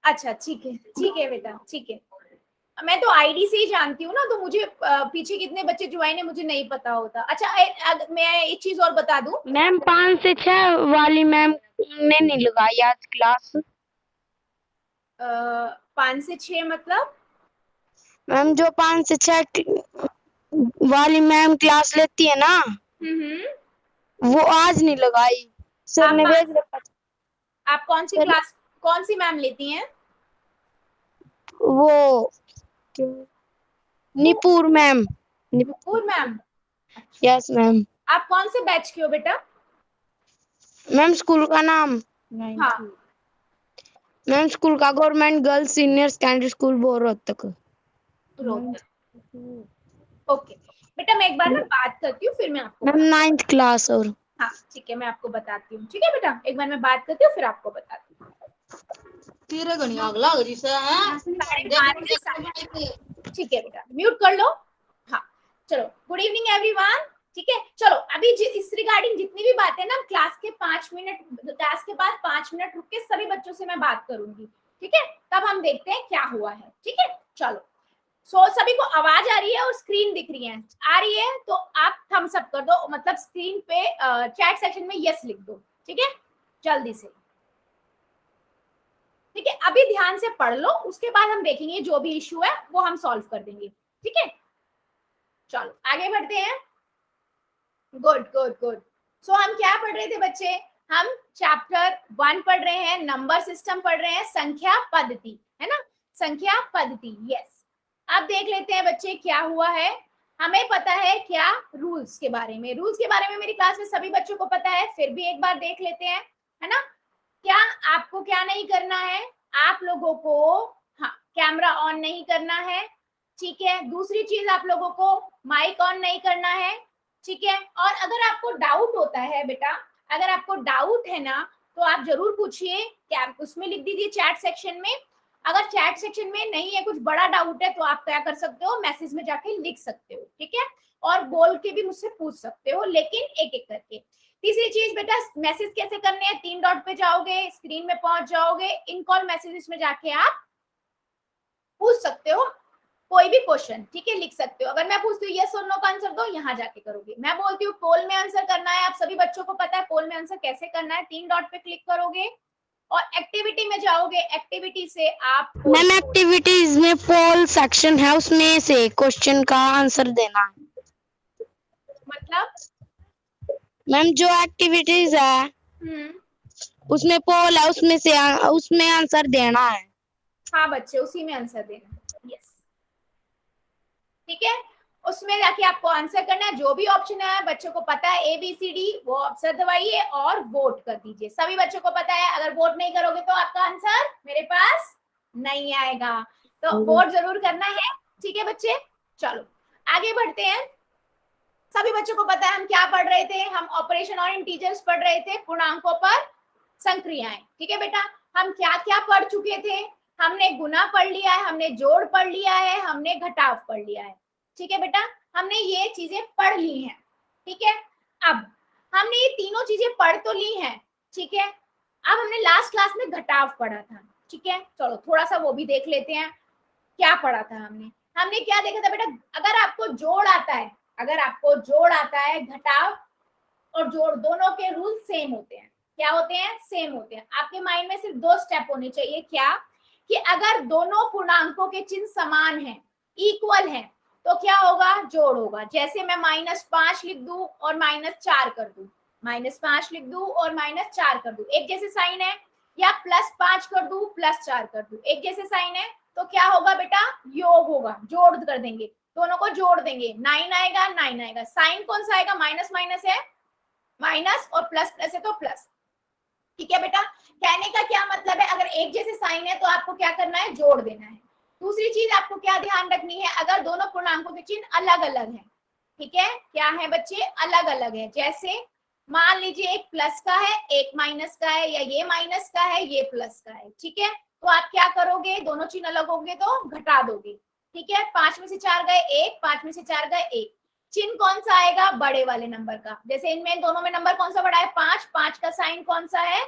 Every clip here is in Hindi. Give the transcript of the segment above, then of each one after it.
अच्छा ठीक है बेटा, ठीक है। मैं तो आईडी से ही जानती हूँ ना, तो मुझे पीछे कितने बच्चे ज्वाइन है मुझे नहीं पता होता। अच्छा मैं एक चीज और बता दूं मैम 5 से 6 वाली मैम ने नहीं लगाई आज क्लास। 5 से 6 मतलब? मैम जो 5 से 6 वाली मैम क्लास लेती है ना, वो आज नहीं लगाई। सर आप ने भेज रखा था। आप कौन सी सर क्लास, कौन सी मैम लेती हैं? वो निपुर ma'am. Nupur ma'am. Yes ma'am. आप कौन से बैच के हो बेटा? मैम स्कूल का नाम, हाँ मैम स्कूल का government girls senior secondary school bore Rohtak. Rohtak. Okay बेटा, मैं एक बार ना बात करती हूँ, फिर मैं आपको मैम 9th क्लास। और हाँ ठीक है, मैं आपको बताती हूँ। ठीक है बेटा, एक बार मैं बात करती हूँ फिर आपको बताती हूँ। तेरे घनी आग लग रही से हैं? 12:30 से 7:30। ठीक है बेटा, म्यूट कर लो। हाँ चलो, गुड इवनिंग एवरीवन। ठीक है चलो, अभी इस रिगार्डिंग जितनी भी बातें ना, क्लास के 5 मिनट, क्लास के बाद 5 मिनट रुक के सभी बच्चों से मैं बात करूंगी। ठीक है, तब हम देखते हैं क्या हुआ है। ठीक है चलो, सभी को आवाज आ रही है और स्क्रीन दिख रही है? आ रही है तो आप थम्स अप कर दो, मतलब स्क्रीन पे चैट सेक्शन में यस लिख दो। ठीक है जल्दी से। ठीक है, अभी ध्यान से पढ़ लो, उसके बाद हम देखेंगे जो भी इश्यू है वो हम सॉल्व कर देंगे। ठीक है चलो आगे बढ़ते हैं। Good good good. सो हम क्या पढ़ रहे थे बच्चे? हम चैप्टर 1 पढ़ रहे हैं, नंबर सिस्टम पढ़ रहे हैं, संख्या पद्धति, है ना? संख्या पद्धति, यस। अब देख लेते हैं बच्चे क्या हुआ है। हमें पता है क्या रूल्स के बारे में, रूल्स के बारे में मेरी क्लास में सभी बच्चों को पता है, फिर भी एक बार देख लेते हैं, है ना? क्या आपको क्या नहीं करना है? आप लोगों को हाँ कैमरा ऑन नहीं करना है। ठीक है, दूसरी चीज आप लोगों को माइक ऑन नहीं करना है। ठीक है, और अगर आपको डाउट होता है बेटा, अगर आपको डाउट है ना, तो आप जरूर पूछिए, क्या उसमें लिख दीजिए चैट सेक्शन में। अगर चैट सेक्शन में नहीं है, कुछ बड़ा डाउट है, तो आप क्या कर सकते हो, मैसेज में जाके लिख सकते हो। ठीक है, और बोल के भी मुझसे पूछ सकते हो, लेकिन एक एक करके। तीसरी चीज बेटा, मैसेज कैसे करने हैं? 3 डॉट पे जाओगे, स्क्रीन में पहुंच जाओगे, इन कॉल मैसेजेस में जाके आप पूछ सकते हो कोई भी क्वेश्चन। ठीक है, लिख सकते हो। अगर मैं पूछती हूँ यस और नो का आंसर दो, यहाँ जाके करोगे। मैं बोलती हूँ पोल में आंसर करना है, आप सभी बच्चों को पता है पोल में आंसर कैसे करना है। 3 डॉट पे क्लिक करोगे और एक्टिविटी में जाओगे, एक्टिविटी से आप मैम एक्टिविटीज में पोल सेक्शन है, उसमें से क्वेश्चन का आंसर देना है। मतलब मैम जो एक्टिविटीज है उसमें पोल है, उसमें आंसर देना है। हाँ बच्चे, उसी में आंसर देना है। यस ठीक है, उसमें जाके आपको आंसर करना है। जो भी ऑप्शन है बच्चों को पता है, ABCD, वो ऑप्शन दबाइए और वोट कर दीजिए। सभी बच्चों को पता है, अगर वोट नहीं करोगे तो आपका आंसर मेरे पास नहीं आएगा, तो वोट जरूर करना है। ठीक है बच्चे, चलो आगे बढ़ते हैं। सभी बच्चों को पता है हम क्या पढ़ रहे थे, हम ऑपरेशन और इंटीजर्स पढ़ रहे थे, पूर्णांकों पर संक्रियाएं। ठीक है बेटा, हम क्या क्या पढ़ चुके थे? हमने गुना पढ़ लिया है, हमने जोड़ पढ़ लिया है, हमने घटाव पढ़ लिया है। ठीक है बेटा, हमने ये चीजें पढ़ ली हैं। ठीक है, अब हमने ये तीनों चीजें पढ़ तो ली हैं। ठीक है, अब हमने लास्ट क्लास में घटाव पढ़ा था। ठीक है, चलो थोड़ा सा वो भी देख लेते हैं क्या पढ़ा था हमने। हमने क्या देखा था बेटा? अगर आपको जोड़ आता है, अगर आपको जोड़ आता है, घटाव और जोड़ दोनों के रूल सेम होते हैं। क्या होते हैं? सेम होते हैं। आपके माइंड में सिर्फ 2 स्टेप होने चाहिए। क्या? कि अगर दोनों पूर्णांकों के चिन्ह समान हैं, इक्वल हैं, तो क्या होगा? जोड़ होगा। जैसे मैं -5 लिख दूं और -4 कर दूं, -5 लिख दूं और -4 कर दूं, एक जैसे साइन है। या +5 कर दूं, +4 कर दूं, एक जैसे साइन है। तो क्या होगा बेटा? योग होगा, जोड़ कर देंगे, दोनों को जोड़ देंगे, 9 आएगा, 9 आएगा। साइन कौन सा आएगा? माइनस माइनस है, माइनस, और प्लस प्लस है तो प्लस। ठीक है बेटा, कहने का क्या मतलब है? अगर एक जैसे साइन है तो आपको क्या करना है? जोड़ देना है। दूसरी चीज आपको क्या ध्यान रखनी है? अगर दोनों पूर्णांकों के चिन्ह अलग अलग हैं, ठीक है, क्या है बच्चे? अलग अलग है। जैसे मान लीजिए एक प्लस का है, एक माइनस का है, या ये माइनस का है, ये प्लस का है। ठीक है, तो आप क्या करोगे? दोनों चिन्ह अलग होंगे तो घटा दोगे। ठीक है, 5 में से 4 गए 1, 5 में से 4 गए 1। चिन्ह कौन सा आएगा? बड़े वाले नंबर का। जैसे इनमें दोनों में नंबर कौन सा बड़ा है? 5, 5 का साइन कौन सा है?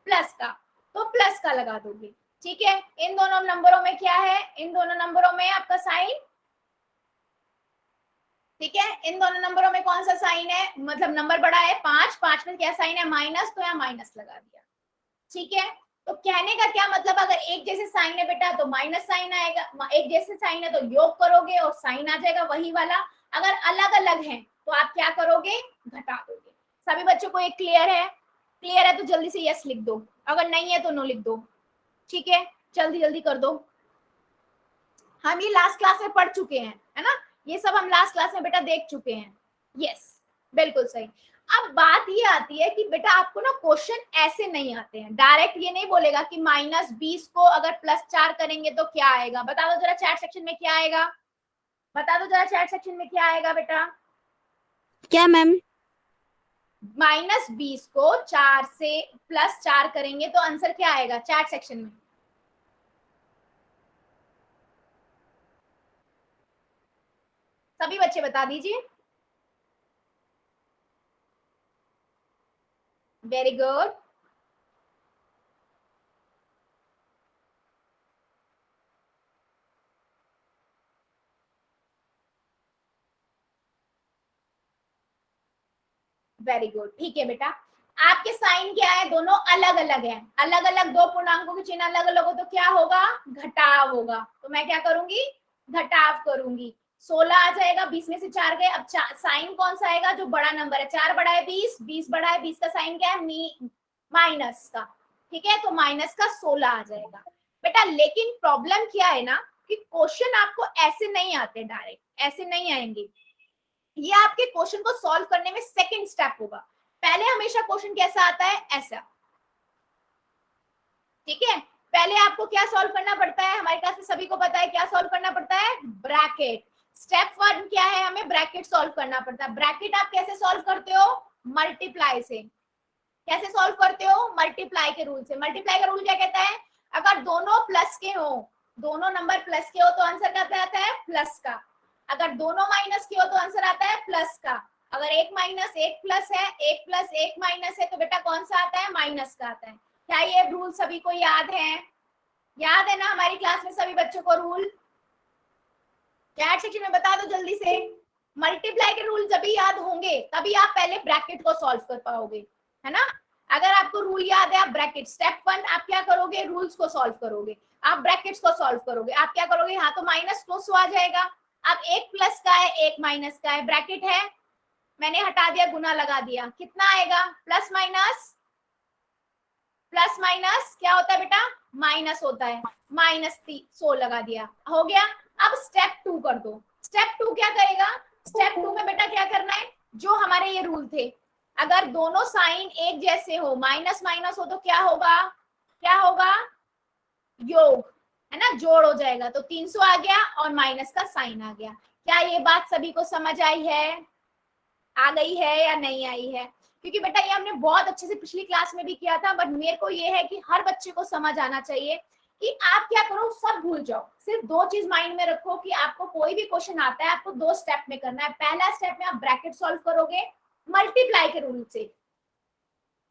प्लस का, तो प्लस का लगा दोगे। ठीक है, इन दोनों नंबरों में क्या है, इन दोनों नंबरों में आपका साइन, ठीक है, इन दोनों नंबरों में कौन सा साइन है, मतलब नंबर बड़ा है 5, 5 में क्या साइन है, माइनस, तो यहाँ माइनस लगा दिया। ठीक है, तो कहने का क्या मतलब, अगर एक जैसे साइन है बेटा तो माइनस साइन आएगा, एक जैसे साइन है तो योग करोगे और साइन आ जाएगा वही वाला, अगर अलग अलग है तो आप क्या करोगे, घटा दोगे। सभी बच्चों को एक क्लियर है, क्लियर है तो जल्दी से यस लिख दो, अगर नहीं है तो नो लिख दो। ठीक है, जल्दी जल्दी कर दो, हम ये लास्ट क्लास में पढ़ चुके हैं, है ना, ये सब हम लास्ट क्लास में बेटा देख चुके हैं। यस, बिल्कुल सही। अब बात ये आती है कि बेटा आपको ना क्वेश्चन ऐसे नहीं आते हैं, डायरेक्ट ये नहीं बोलेगा कि -20 को अगर +4 करेंगे तो क्या आएगा, बता दो जरा चैट सेक्शन में क्या आएगा, बता दो जरा चैट सेक्शन में क्या आएगा बेटा। क्या मैम? -20 को 4 से +4 करेंगे तो आंसर क्या आएगा चैट सेक्शन में, सभी बच्चे बता दीजिए। वेरी गुड, वेरी गुड, ठीक है बेटा। आपके साइन क्या है, दोनों अलग अलग है, अलग अलग दो पूर्णांकों के चिन्ह अलग अलग हो तो क्या होगा, घटाव होगा, तो मैं क्या करूंगी, घटाव करूंगी। 16 आ जाएगा, 20 में से 4 गए, अब साइन कौन सा आएगा, जो बड़ा नंबर है, 4 बड़ा है 20, 20 बड़ा है 20 का साइन क्या है, माइनस का। ठीक है, तो माइनस का 16 आ जाएगा बेटा। लेकिन प्रॉब्लम क्या है ना कि क्वेश्चन आपको ऐसे नहीं आते, डायरेक्ट ऐसे नहीं आएंगे, ये आपके क्वेश्चन को सॉल्व करने में सेकंड स्टेप होगा। पहले हमेशा क्वेश्चन कैसा आता है, ऐसा, ठीक है, पहले आपको क्या सॉल्व करना पड़ता है, हमारे क्लास में सभी को पता है क्या सॉल्व करना पड़ता है, ब्रैकेट। स्टेप 1 क्या है, हमें ब्रैकेट सॉल्व करना पड़ता है। ब्रैकेट आप कैसे सॉल्व करते हो, मल्टीप्लाई से। कैसे सॉल्व करते हो, मल्टीप्लाई के रूल से। मल्टीप्लाई का रूल क्या कहता है, अगर दोनों प्लस के हो, दोनों नंबर प्लस के हो तो आंसर क्या आता है, प्लस का। अगर दोनों माइनस के हो तो आंसर आता है प्लस का। अगर एक माइनस एक प्लस है, एक प्लस एक माइनस है, तो बेटा कौन सा आता है, माइनस का आता है। क्या ये रूल सभी को याद है, याद है ना हमारी क्लास में सभी बच्चों को रूल, चैट सेक्शन में बता दो जल्दी से। मल्टीप्लाई के रूल जब भी याद होंगे तभी आप पहले ब्रैकेट को सॉल्व कर पाओगे, है ना। अगर आपको रूल याद है, आप ब्रैकेट, स्टेप 1 आप क्या करोगे, रूल्स को सॉल्व करोगे, आप ब्रैकेट्स को सॉल्व करोगे, आप क्या करोगे, हाँ तो माइनस प्लस आ जाएगा। अब एक प्लस का है एक माइनस का है, ब्रैकेट है, मैंने हटा दिया, गुना लगा दिया, कितना आएगा, प्लस माइनस, प्लस माइनस क्या होता है बेटा, माइनस होता है, -100 लगा दिया, हो गया। अब स्टेप 2 कर दो। स्टेप 2 क्या करेगा, स्टेप 2 में बेटा क्या करना है, जो हमारे ये रूल थे, अगर दोनों साइन एक जैसे हो, माइनस माइनस हो, तो क्या होगा, क्या होगा, योग, है ना, जोड़ हो जाएगा, तो 300 आ गया और माइनस का साइन आ गया। क्या ये बात सभी को समझ आई है, आ गई है या नहीं आई है, क्योंकि बेटा ये हमने बहुत अच्छे से पिछली क्लास में भी किया था, बट मेरे को ये है कि हर बच्चे को समझ आना चाहिए कि आप क्या करो, सब भूल जाओ, सिर्फ 2 चीज माइंड में रखो कि आपको कोई भी क्वेश्चन आता है आपको 2 स्टेप में करना है। पहला स्टेप में आप ब्रैकेट सॉल्व करोगे मल्टीप्लाई के रूल से,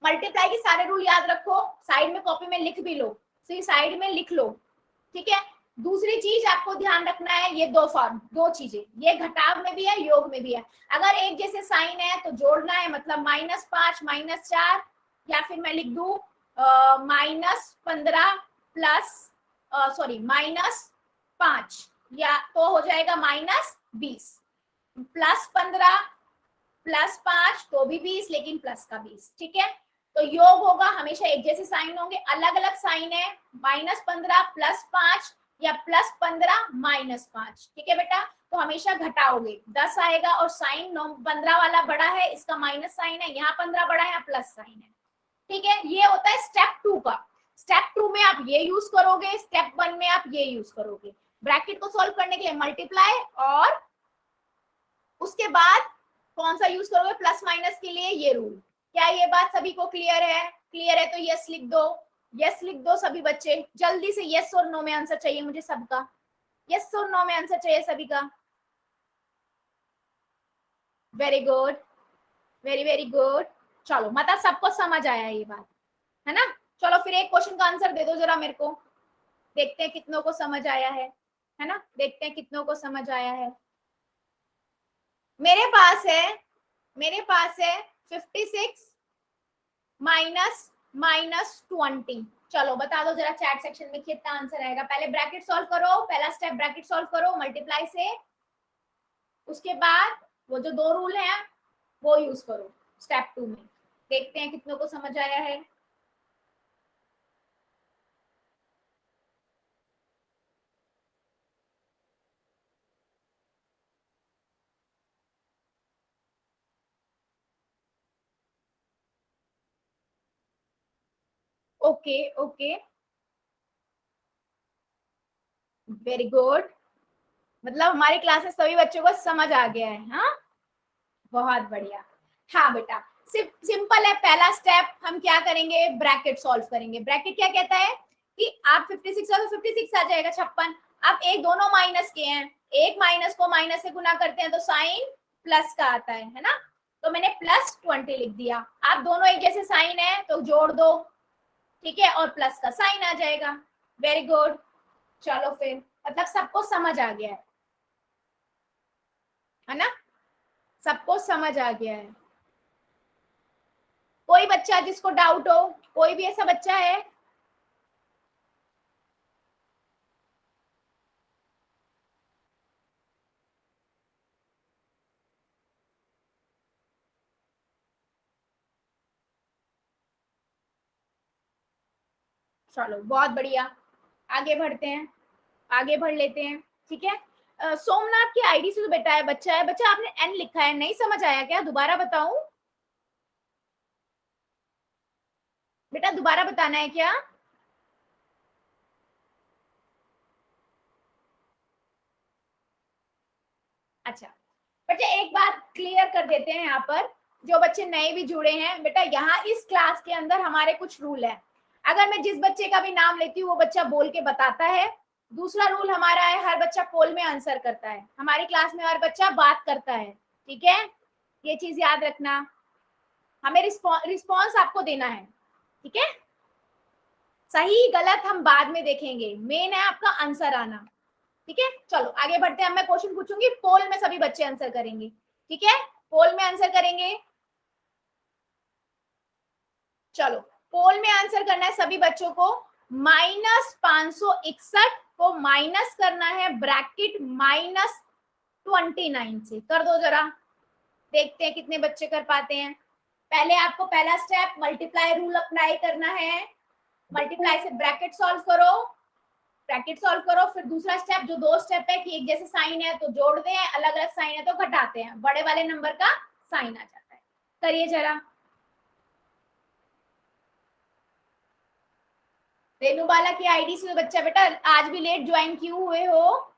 मल्टीप्लाई के सारे रूल याद रखो, साइड में कॉपी में लिख भी लो, साइड में लिख लो, ठीक है। दूसरी चीज आपको ध्यान रखना है, ये 2 फॉर्म, 2 चीजें, ये घटाव में भी है योग में भी है। अगर एक जैसे साइन है तो जोड़ना है, मतलब -5 -4, या फिर मैं लिख दू -15 प्लस -5, या तो हो जाएगा -20, +15 +5 तो भी 20, लेकिन प्लस का 20, ठीक है। तो योग होगा, हमेशा एक जैसे साइन होंगे, अलग अलग साइन है, -15 +5 या +15 -5, ठीक है बेटा। तो हमेशा घटाओगे, 10 आएगा और साइन 15 वाला बड़ा है, इसका माइनस साइन है, यहाँ 15 बड़ा है, प्लस साइन है, ठीक है। ये होता है स्टेप 2 का। स्टेप 2 में आप ये यूज करोगे, स्टेप 1 में आप ये यूज करोगे। ब्रैकेट को सॉल्व करने के लिए मल्टीप्लाई, और उसके बाद कौन सा यूज करोगे, प्लस माइनस के लिए ये रूल। क्या ये बात सभी को क्लियर है, क्लियर है तो यस लिख दो, यस लिख दो सभी बच्चे, जल्दी से यस और नो में आंसर चाहिए मुझे सबका, यस और नो में आंसर चाहिए सभी का। Very good, very very good, चलो मतलब सबको समझ आया ये बात, है ना। चलो फिर एक क्वेश्चन का आंसर दे दो जरा मेरे को, देखते हैं कितनों को समझ आया है ना, देखते हैं कितनों को समझ आया है। मेरे पास है 56 माइनस -20। चलो बता दो जरा चैट सेक्शन में कितना आंसर आएगा। पहले ब्रैकेट सॉल्व करो, पहला स्टेप ब्रैकेट सॉल्व करो मल्टीप्लाई से, उसके बाद वो जो 2 रूल है वो यूज करो स्टेप 2 में। देखते हैं कितनों को समझ आया है। Okay okay, very good. मतलब हमारी क्लास में सभी बच्चों को समझ आ गया है। हाँ, बहुत बढ़िया। हाँ बेटा, सिंपल है। पहला स्टेप हम क्या करेंगे, ब्रैकेट सॉल्व करेंगे। ब्रैकेट क्या कहता है कि आप 56 और 56 आ जाएगा 56। आप एक दोनों माइनस के हैं, एक माइनस को माइनस से गुना करते हैं तो साइन प्लस का आता है ना। तो मैंने +20 लिख दिया। आप दोनों एक जैसे साइन है तो जोड़ दो, ठीक है, और प्लस का साइन आ जाएगा। Very good. चलो फिर, मतलब सबको समझ आ गया है ना, सबको समझ आ गया है। कोई बच्चा जिसको डाउट हो, कोई भी ऐसा बच्चा है? चलो बहुत बढ़िया, आगे बढ़ते हैं, आगे बढ़ लेते हैं। ठीक है, सोमनाथ की आईडी से तो बेटा है, बच्चा है। बच्चा आपने एन लिखा है, नहीं समझ आया क्या? दोबारा बताऊं बेटा, दोबारा बताना है क्या? अच्छा बच्चे, एक बात क्लियर कर देते हैं यहाँ पर, जो बच्चे नए भी जुड़े हैं बेटा, यहाँ इस क्लास के अंदर हमारे कुछ रूल है। अगर मैं जिस बच्चे का भी नाम लेती हूँ वो बच्चा बोल के बताता है। दूसरा रूल हमारा है, हर बच्चा पोल में आंसर करता है। हमारी क्लास में हर बच्चा बात करता है, ठीक है, ये चीज याद रखना। हमें रिस्पॉन्स आपको देना है, ठीक है। सही गलत हम बाद में देखेंगे, मेन है आपका आंसर आना, ठीक है। चलो आगे बढ़ते हैं। मैं क्वेश्चन पूछूंगी, पोल में सभी बच्चे आंसर करेंगे, ठीक है, पोल में आंसर करेंगे। चलो, पोल में आंसर करना है सभी बच्चों को। -561 को माइनस करना है ब्रैकेट -29 से। कर दो जरा, देखते हैं कितने बच्चे कर पाते हैं। पहले आपको पहला स्टेप मल्टीप्लाई रूल अप्लाई करना है। मल्टीप्लाई से ब्रैकेट सॉल्व करो, ब्रैकेट सॉल्व करो। फिर दूसरा स्टेप, जो 2 स्टेप है कि एक जैसे साइन है तो जोड़ते हैं, अलग अलग साइन है तो घटाते हैं, बड़े वाले नंबर का साइन आ जाता है। करिए जरा। रेणुबाला की आईडी से बच्चा बेटा आज भी लेट ज्वाइन क्यों हुए हो?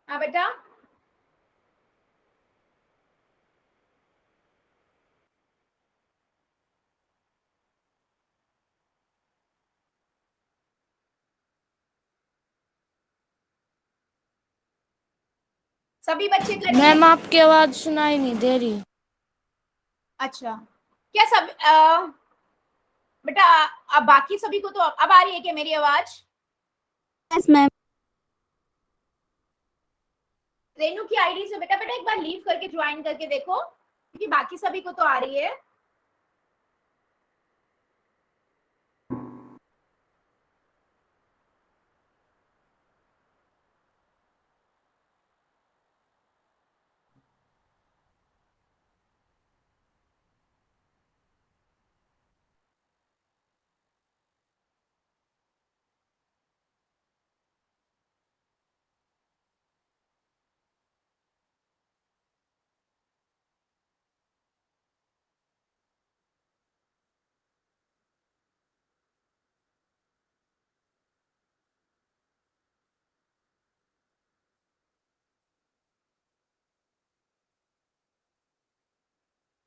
हाँ बेटा, सभी बच्चे करिए। मैम आपकी आवाज सुनाई नहीं दे रही। अच्छा, क्या सब बेटा अब बाकी सभी को तो अब आ रही है क्या मेरी आवाज? Yes ma'am. रेनू की आईडी से बेटा एक बार लीव करके ज्वाइन करके देखो, क्योंकि बाकी सभी को तो आ रही है।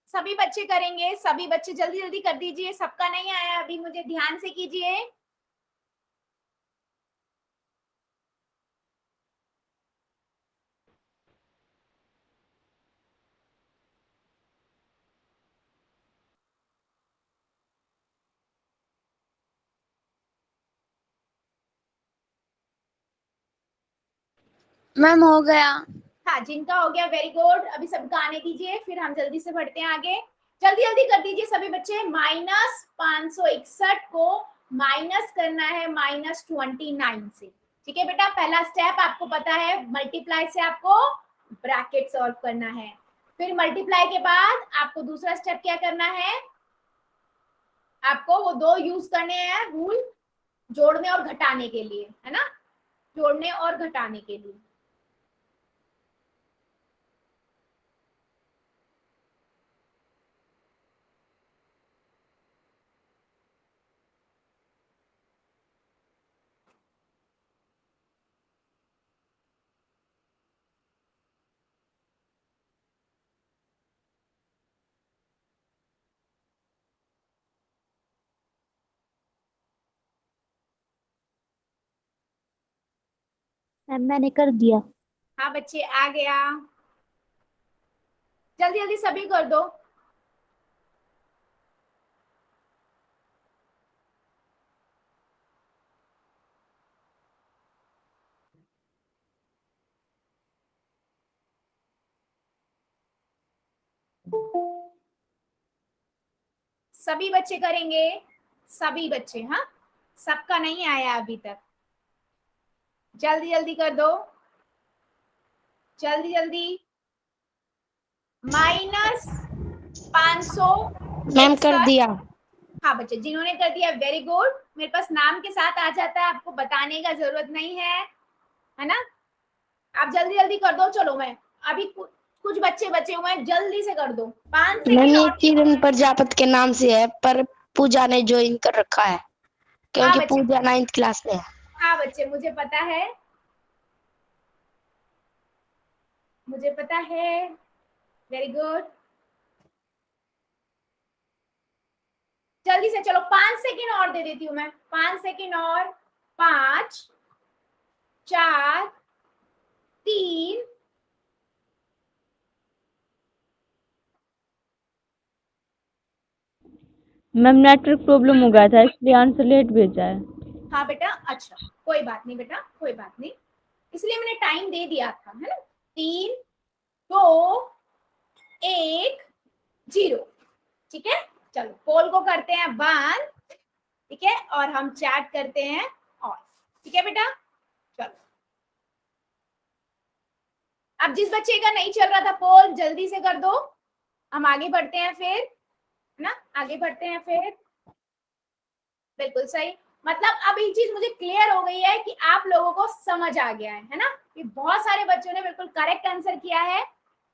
सभी बच्चे करेंगे, सभी बच्चे जल्दी जल्दी कर दीजिए। सबका नहीं आया अभी, मुझे ध्यान से कीजिए। मैम हो गया। हाँ, जिनका हो गया वेरी गुड। अभी सबका आने दीजिए, फिर हम जल्दी से बढ़ते हैं आगे। जल्दी जल्दी कर दीजिए सभी बच्चे। -561 को माइनस करना है -29 से। ठीक है बेटा, पहला स्टेप आपको पता है, मल्टीप्लाई से आपको ब्रैकेट सॉल्व करना है। फिर मल्टीप्लाई के बाद आपको दूसरा स्टेप क्या करना है, आपको वो दो यूज करने हैं रूल, जोड़ने और घटाने के लिए, है ना, जोड़ने और घटाने के लिए। मैंने कर दिया। हाँ बच्चे, आ गया। जल्दी जल्दी सभी कर दो। सभी बच्चे करेंगे, सभी बच्चे। हाँ, सबका नहीं आया अभी तक। जल्दी जल्दी कर दो, जल्दी जल्दी। -561। मैम कर दिया। हाँ बच्चे, जिन्होंने कर दिया वेरी गुड। मेरे पास नाम के साथ आ जाता है, आपको बताने का जरूरत नहीं है ना। आप जल्दी जल्दी कर दो। चलो, मैं अभी कुछ बच्चे बचे हुए हैं, जल्दी से कर दो। 5 मैम सेकेंड ये और। किरण प्रजापति के नाम से है, पर पूजा ने ज्वाइन कर रखा है हाँ क्योंकि बच्चे, पूजा 9th क्लास में है। हाँ बच्चे, मुझे पता है, मुझे पता है। Very good. जल्दी से चलो, 5 सेकेंड और दे देती हूँ मैं। 5 सेकेंड और। 5, 4, 3। मैम नेटवर्क प्रॉब्लम हो गया था इसलिए आंसर लेट भेजा है। हाँ बेटा, अच्छा, कोई बात नहीं बेटा, कोई बात नहीं, इसलिए मैंने टाइम दे दिया था, है ना। 3, 2, 1, 0। ठीक है, चलो पोल को करते हैं बंद। ठीक है, और हम चैट करते हैं ऑन। ठीक है बेटा, चलो। अब जिस बच्चे का नहीं चल रहा था पोल, जल्दी से कर दो। हम आगे बढ़ते हैं फिर, है ना, आगे बढ़ते हैं फिर। बिल्कुल सही। मतलब अब ये चीज मुझे क्लियर हो गई है कि आप लोगों को समझ आ गया है ना, कि बहुत सारे बच्चों ने बिल्कुल करेक्ट आंसर किया है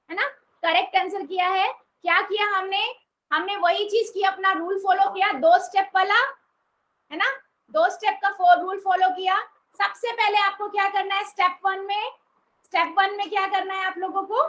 ना, करेक्ट आंसर किया है। क्या किया हमने, हमने वही चीज की, अपना रूल फॉलो किया, 2 स्टेप वाला, है ना, 2 स्टेप का रूल फॉलो किया। सबसे पहले आपको क्या करना है, स्टेप 1 में, स्टेप 1 में क्या करना है आप लोगों को,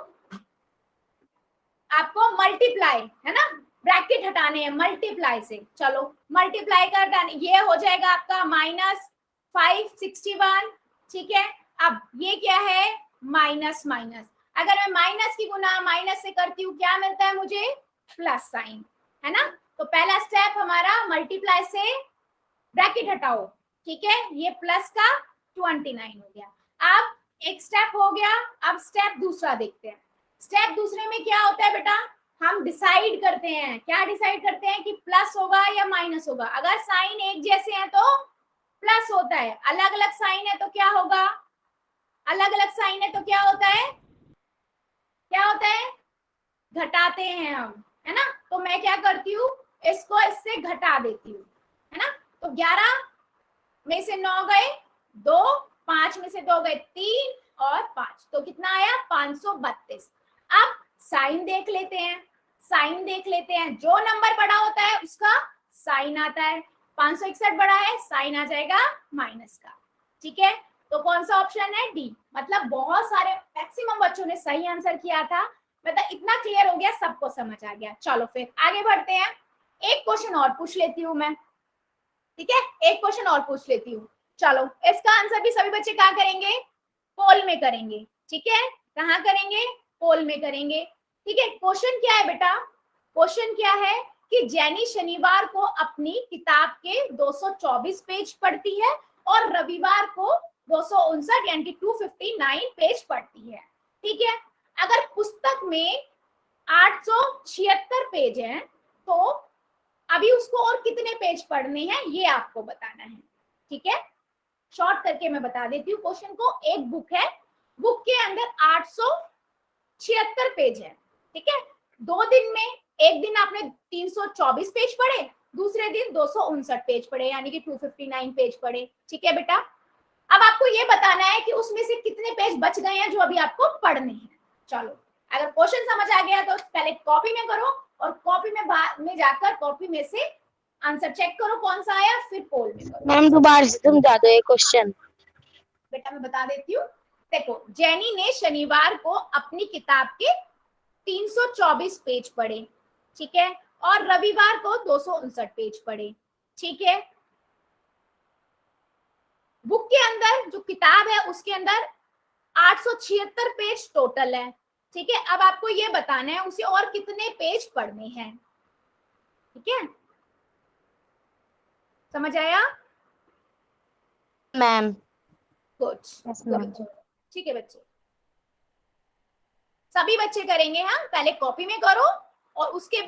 आपको मल्टीप्लाई, है ना, ब्रैकेट हटाने हैं मल्टीप्लाई से। चलो मल्टीप्लाई का हटाने, ये हो जाएगा आपका -561। ठीक है, अब ये क्या है, माइनस माइनस। अगर मैं माइनस की गुना माइनस से करती हूँ, क्या मिलता है मुझे, प्लस साइन, है ना। तो पहला स्टेप हमारा मल्टीप्लाई से ब्रैकेट हटाओ। ठीक है, ये प्लस का 29 हो गया। अब एक स्टेप हो गया, अब स्टेप दूसरा देखते हैं। स्टेप दूसरे में क्या होता है बेटा, हम डिसाइड करते हैं, क्या डिसाइड करते हैं कि प्लस होगा या माइनस होगा। अगर साइन एक जैसे हैं तो प्लस होता है, अलग अलग साइन है तो क्या होगा, अलग अलग साइन है तो क्या होता है, क्या होता है, घटाते हैं हम, है ना। तो मैं क्या करती हूँ, इसको इससे घटा देती हूँ, है ना। तो 11 में से 9 गए 2, 5 में से 2 गए 3 और 5, तो कितना आया, 532। अब साइन देख लेते हैं, साइन देख लेते हैं, जो नंबर बड़ा होता है उसका साइन आता है। 561 बड़ा है, साइन आ जाएगा माइनस का। ठीक है, तो कौन सा ऑप्शन है, डी। मतलब बहुत सारे, मैक्सिमम बच्चों ने सही आंसर किया था। मतलब इतना क्लियर हो गया, सबको समझ आ गया। चलो फिर आगे बढ़ते हैं, एक क्वेश्चन और पूछ लेती हूँ मैं। ठीक है, एक क्वेश्चन और पूछ लेती हूँ। चलो, इसका आंसर भी सभी बच्चे कहाँ करेंगे, पोल में करेंगे। ठीक है, कहाँ करेंगे, पोल में करेंगे। ठीक है, क्वेश्चन क्या है बेटा, क्वेश्चन क्या है कि जैनी शनिवार को अपनी किताब के 224 पेज पढ़ती है और रविवार को 259 यानी कि 259 पेज पढ़ती है। ठीक है, अगर पुस्तक में 876 पेज हैं तो अभी उसको और कितने पेज पढ़ने हैं ये आपको बताना है। ठीक है, शॉर्ट करके मैं बता देती हूँ क्वेश्चन को। एक बुक है, बुक के अंदर 876 पेज है। ठीक है, 2 दिन में, एक दिन आपने 324 पेज पढ़े, दूसरे दिन 259 पेज पढ़े, यानी कि 259 पेज पढ़े। ठीक है बेटा, अब आपको ये बताना है कि उसमें से कितने पेज बच गए हैं जो अभी आपको पढ़ने हैं। चलो, अगर क्वेश्चन समझ आ गया तो पहले कॉपी में करो और कॉपी में जाकर कॉपी में से आंसर चेक करो कौन सा आया, फिर पोल में करो। मैम दोबारा से समझा दो ये क्वेश्चन। बेटा मैं बता देती हूँ। देखो, जेनी ने शनिवार को अपनी किताब के 324 पेज पढ़े। ठीक है, और रविवार को 259 पेज पढ़े। ठीक है, बुक के अंदर जो किताब है उसके अंदर 876 पेज टोटल है। ठीक है, अब आपको ये बताना है उसे और कितने पेज पढ़ने हैं। ठीक है, समझ आया मैम गुड। Yes ma'am. ठीक है बच्चे, सभी बच्चे करेंगे। हाँ, पहले कॉपी में करो और उसके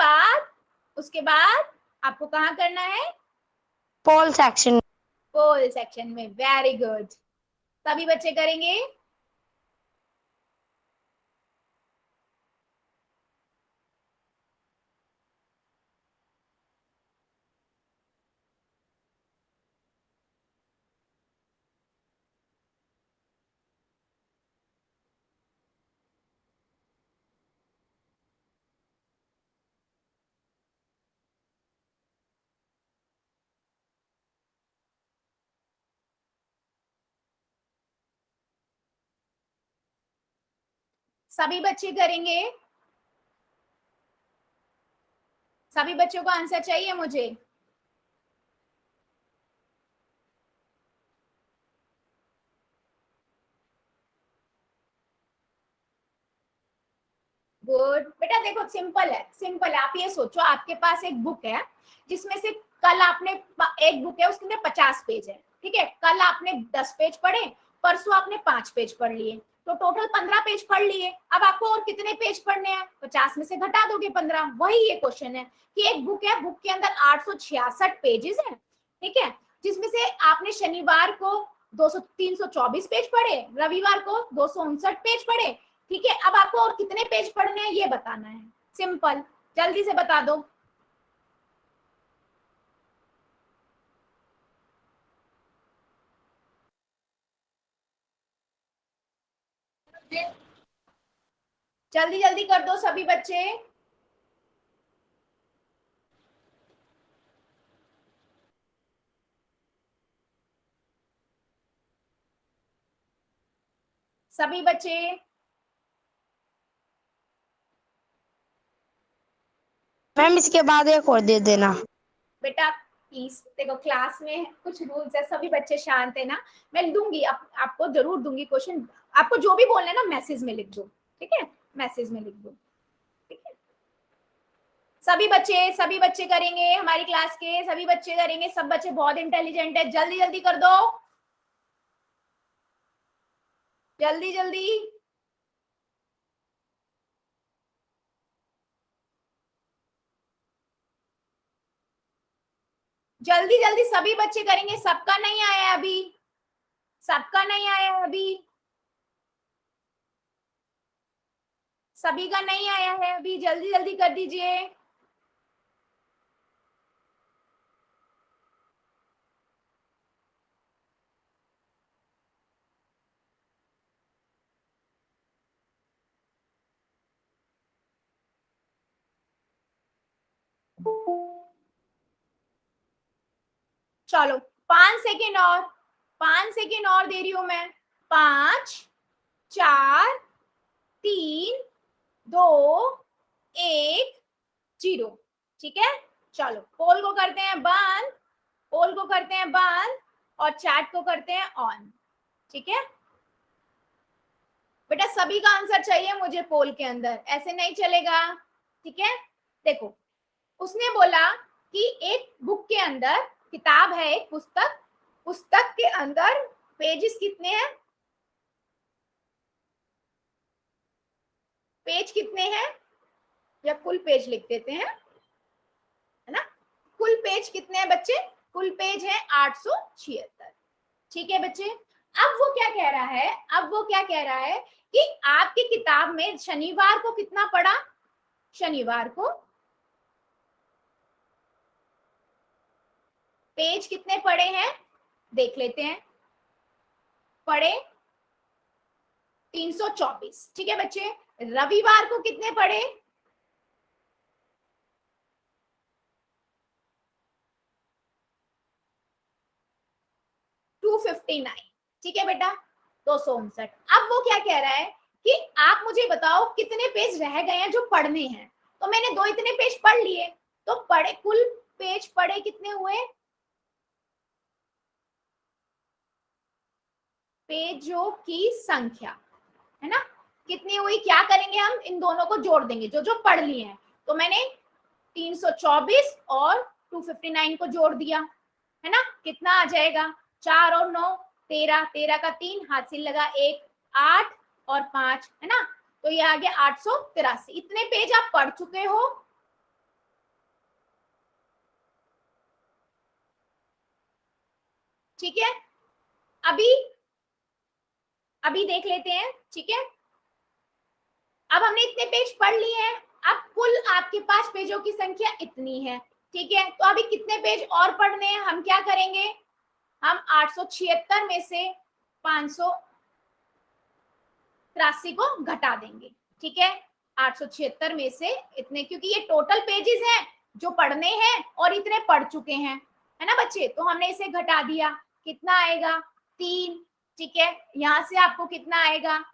बाद आपको कहाँ करना है, पोल सेक्शन। पोल सेक्शन में। वेरी गुड, सभी बच्चे करेंगे। सभी बच्चे करेंगे, सभी बच्चों को आंसर चाहिए मुझे। गुड बेटा, देखो सिंपल है, सिंपल है। आप ये सोचो, आपके पास एक बुक है जिसमें से कल आपने, एक बुक है उसके अंदर 50 पेज है। ठीक है, कल आपने 10 पेज पढ़े, परसों आपने 5 पेज पढ़ लिए, तो टोटल 15 पेज पढ़ लिए। अब आपको और कितने पेज पढ़ने हैं, 50 में से घटा दोगे 15। वही ये क्वेश्चन है कि एक बुक है, बुक के अंदर 866 पेजेस है। ठीक है, जिसमें से आपने शनिवार को 324 पेज पढ़े, रविवार को 259 पेज पढ़े। ठीक है, अब आपको और कितने पेज पढ़ने हैं ये बताना है। सिंपल, जल्दी से बता दो। जल्दी जल्दी कर दो सभी बच्चे। सभी बच्चे, मैम इसके बाद एक और दे देना। बेटा प्लीज देखो, क्लास में कुछ रूल्स है, सभी बच्चे शांत है ना। मैं दूंगी, आपको जरूर दूंगी क्वेश्चन। आपको जो भी बोलना है ना मैसेज में लिख दो। ठीक है, मैसेज में लिख दो। ठीक है, सभी बच्चे करेंगे, हमारी क्लास के सभी बच्चे करेंगे। सब बच्चे बहुत इंटेलिजेंट है, जल्दी जल्दी कर दो, जल्दी जल्दी। जल्दी जल्दी सभी बच्चे करेंगे, सबका नहीं आया है अभी, सबका नहीं आया है अभी, सभी का नहीं आया है अभी, जल्दी जल्दी कर दीजिए। चलो 5 सेकेंड और, 5 सेकेंड और दे रही हूं मैं। 5 4 3 2 1 0। ठीक है, चलो पोल को करते हैं बंद, पोल को करते हैं बंद और चैट को करते हैं ऑन। ठीक है बेटा, सभी का आंसर चाहिए मुझे पोल के अंदर, ऐसे नहीं चलेगा। ठीक है, देखो उसने बोला कि एक बुक के अंदर, किताब है एक पुस्तक, पुस्तक के अंदर पेजेस कितने हैं, पेज कितने हैं, या कुल पेज लिख देते हैं, है ना। कुल पेज कितने हैं बच्चे, कुल पेज है 876। ठीक है बच्चे। अब वो क्या कह रहा है, अब वो क्या कह रहा है कि आपकी किताब में शनिवार को कितना पढ़ा, शनिवार को पेज कितने पढ़े हैं देख लेते हैं, पढ़े 324। ठीक है बच्चे। रविवार को कितने पढ़े, ठीक है बेटा 259। अब वो क्या कह रहा है कि आप मुझे बताओ कितने पेज रह गए हैं जो पढ़ने हैं, तो मैंने दो इतने पेज पढ़ लिए, तो पढ़े कुल पेज पढ़े कितने हुए, पेजों की संख्या, है ना, कितनी हुई, क्या करेंगे हम इन दोनों को जोड़ देंगे जो जो पढ़ लिए हैं। तो मैंने 324 और 259 को जोड़ दिया, है ना, कितना आ जाएगा, 4 और 9 13, 13 का 3 हाथ से लगा 1, 8 और 5, है ना, तो ये आ गया 883। इतने पेज आप पढ़ चुके हो। ठीक है, अभी अभी देख लेते हैं। ठीक है, अब हमने इतने पेज पढ़ लिए हैं, अब कुल आपके पास पेजों की संख्या इतनी है। ठीक है, तो अभी कितने पेज और पढ़ने हैं, हम क्या करेंगे, हम 876 में से 583 को घटा देंगे। ठीक है, 876 में से इतने, क्योंकि ये टोटल पेजेस हैं जो पढ़ने हैं और इतने पढ़ चुके हैं, है ना बच्चे, तो हमने इसे घटा दिया, कितना आएगा 3। ठीक है, यहां से आपको कितना आएगा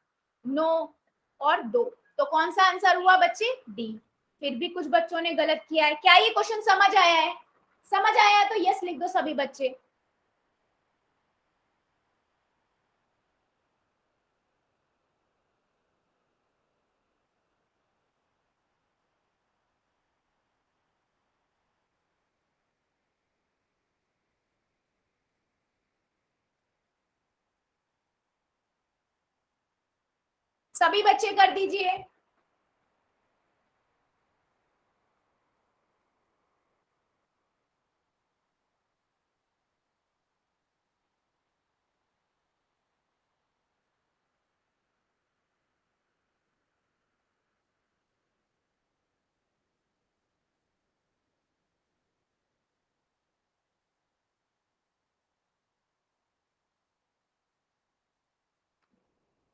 9 और 2, तो कौन सा आंसर हुआ बच्चे, डी। फिर भी कुछ बच्चों ने गलत किया है। क्या ये क्वेश्चन समझ आया है, समझ आया है तो यस लिख दो सभी बच्चे। सभी बच्चे कर दीजिए।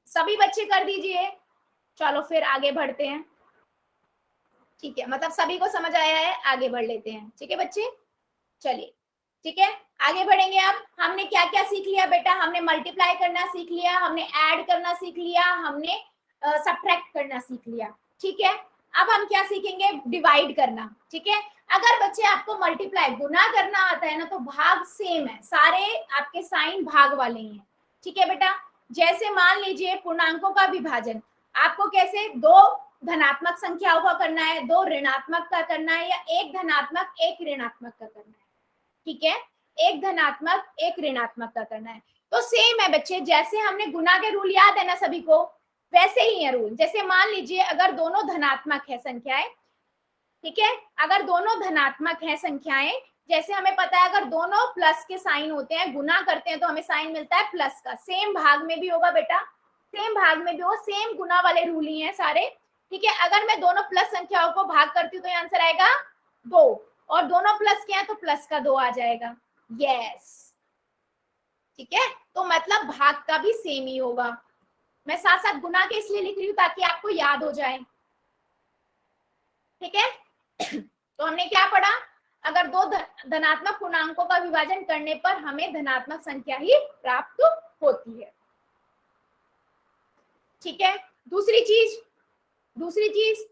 सभी बच्चे कर दीजिए। चलो फिर आगे बढ़ते हैं। ठीक है, मतलब सभी को समझ आया है, आगे बढ़ लेते हैं। ठीक है बच्चे, चलिए ठीक है, आगे बढ़ेंगे। अब हमने क्या क्या सीख लिया बेटा, हमने मल्टीप्लाई करना सीख लिया, हमने ऐड करना सीख लिया, हमने सब्ट्रैक्ट करना सीख लिया। ठीक है, अब हम क्या सीखेंगे, डिवाइड करना। ठीक है, अगर बच्चे आपको मल्टीप्लाई गुना करना आता है ना, तो भाग सेम है, सारे आपके साइन भाग वाले ही हैं। ठीक है बेटा, जैसे मान लीजिए पूर्णांकों का विभाजन, आपको कैसे दो धनात्मक संख्याओं का करना है, दो ऋणात्मक का करना है, या एक धनात्मक एक ऋणात्मक का करना है। ठीक है, एक धनात्मक एक ऋणात्मक का करना है, तो सेम है बच्चे, जैसे हमने गुना के रूल याद है ना सभी को, वैसे ही है रूल। जैसे मान लीजिए अगर दोनों धनात्मक है संख्याएं, ठीक है, अगर दोनों धनात्मक है संख्याएं, जैसे हमें पता है अगर दोनों प्लस के साइन होते हैं, गुना करते हैं तो हमें साइन मिलता है प्लस का, सेम भाग में भी होगा बेटा, सेम भाग में भी हो, सेम गुना वाले रूल ही हैं सारे। ठीक है, अगर मैं दोनों प्लस संख्याओं को भाग करती हूँ तो आंसर आएगा 2, और दोनों प्लस के हैं तो प्लस का 2 आ जाएगा। यस, ठीक है, तो मतलब भाग का भी सेम ही होगा। मैं साथ साथ गुना के इसलिए लिख रही हूँ ताकि आपको याद हो जाए। ठीक है, तो हमने क्या पढ़ा, अगर दो धनात्मक पूर्णांकों का विभाजन करने पर हमें धनात्मक संख्या ही प्राप्त होती है। ठीक है, दूसरी चीज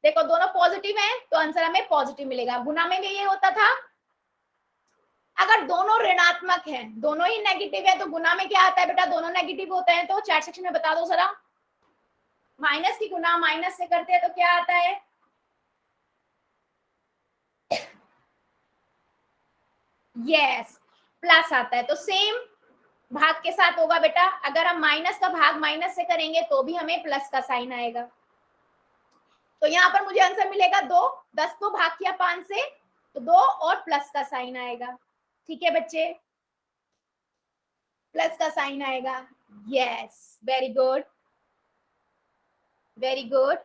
देखो, दोनों पॉजिटिव हैं तो आंसर हमें पॉजिटिव मिलेगा। गुना में भी ये होता था, अगर दोनों ऋणात्मक हैं, दोनों ही नेगेटिव है, तो गुना में क्या आता है बेटा, दोनों नेगेटिव होते हैं, तो चैट सेक्शन में बता दो जरा, माइनस की गुना माइनस से करते हैं तो क्या आता है, यस प्लस आता है। तो सेम भाग के साथ होगा बेटा, अगर हम माइनस का भाग माइनस से करेंगे तो भी हमें प्लस का साइन आएगा। तो यहाँ पर मुझे आंसर मिलेगा 2, 10 को भाग किया 5 से तो 2 और प्लस का साइन आएगा। ठीक है बच्चे, प्लस का साइन आएगा। Yes, very good, very good.